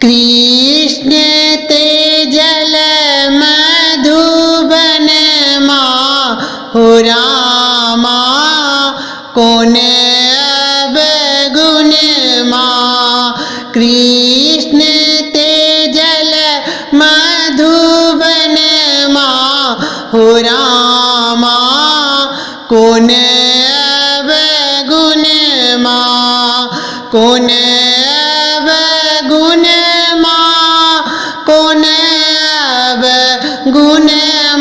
कृष्ण ते जल मधुबन माँ हो रामा कौन अब गुण माँ। कृष्ण ते जल मधुबन माँ हो रामा कौन अब गुण माँ। कौन अब गुण माँ कौन अब गुण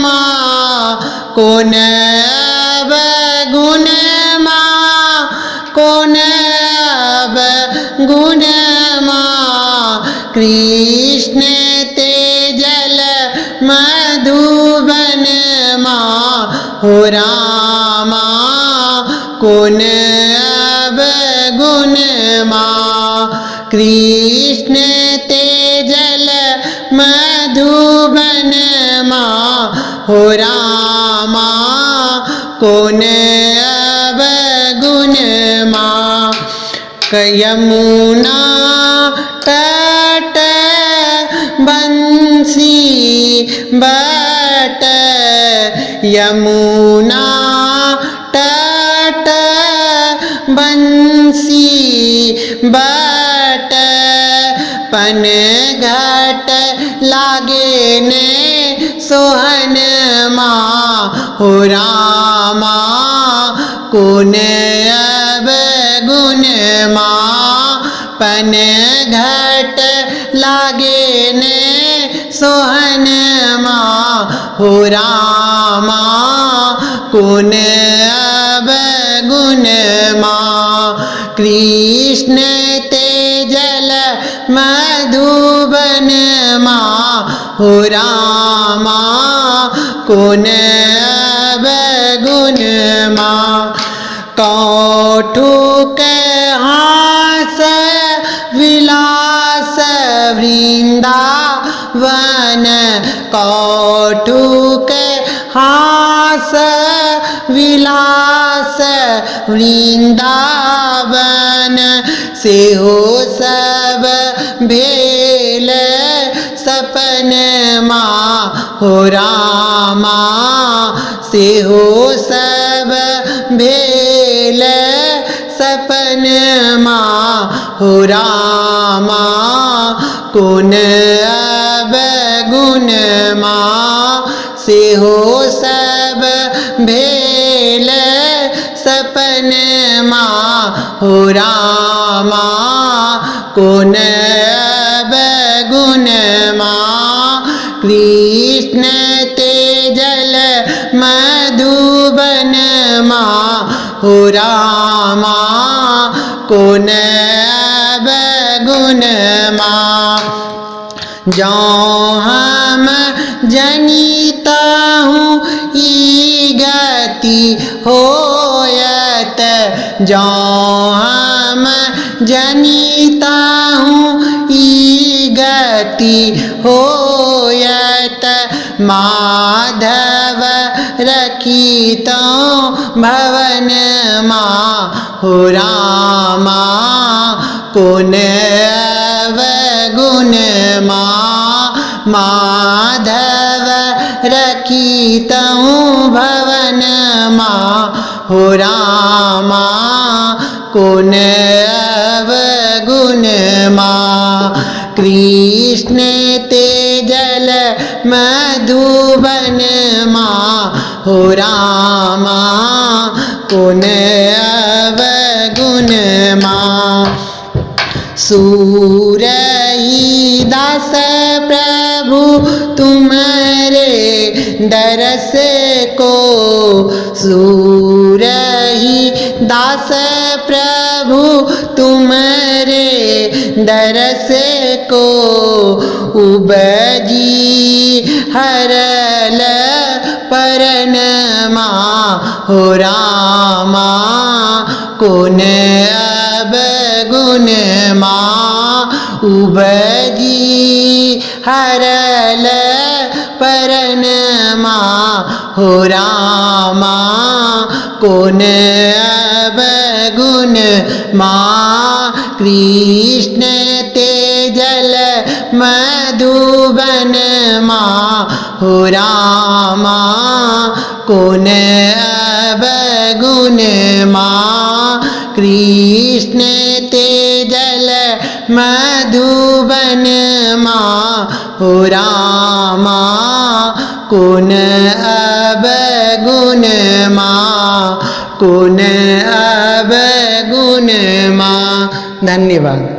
माँ। कौन अब गुण माँ कौन अब गुण माँ। कृष्ण ते जल मधुबन माँ हो रामा कौन अब गुण माँ। कृष्ण ते जल मधुबन माँ हो रामा कौन अब गुण माँ। यमुना तट बंसी बट यमुना तट बंसी बट पन घट लागे ने सोहन माँ हो रामा कौन अब गुण माँ। पन घट लागे ने सोहन माँ हो रामा कौन अब गुण माँ। कृष्ण ते जल मधुबन माँ हो रामा कौन अब गुण माँ। कौठुक हास विलास वृंदावन कौठुक हास विलास वृंदावन से हो सब भेल सपन माँ हो रामा से हो सब भेल सपन माँ हो रामा कौन अब गुण माँ। से हो सब भेल सपन माँ हो रामा कौन अब गुण माँ। कृष्ण ते जल मधुबन माँ हो रामा कौन अब गुण माँ। जौं हम जनिता हूँ ई गति होयत जौं हम जनिता हूँ ई गति होयत माधव रखी तो भवन माँ हो रामा कौन अब गुण माँ। माधव रखी तऊँ भवन माँ हो रामा कौन अब गुण माँ। कृष्ण ते जल मधुबन माँ हो रामा कौन अब गुण माँ। सूरही दास प्रभु तुम्हारे दरस को सूरही दास प्रभु तुम्हारे दरस को उबजी हरल परन माँ हो रामा कौन अब गुण माँ। उबजी हरल परन माँ हो रामा कौन अब गुण माँ। कृष्ण ते जल मधुबन माँ हो रामा कौन अब गुण माँ कृष्ण तेजल मधुबन माँ हो रामा कौन अब गुण माँ कौन अब गुण माँ। धन्यवाद।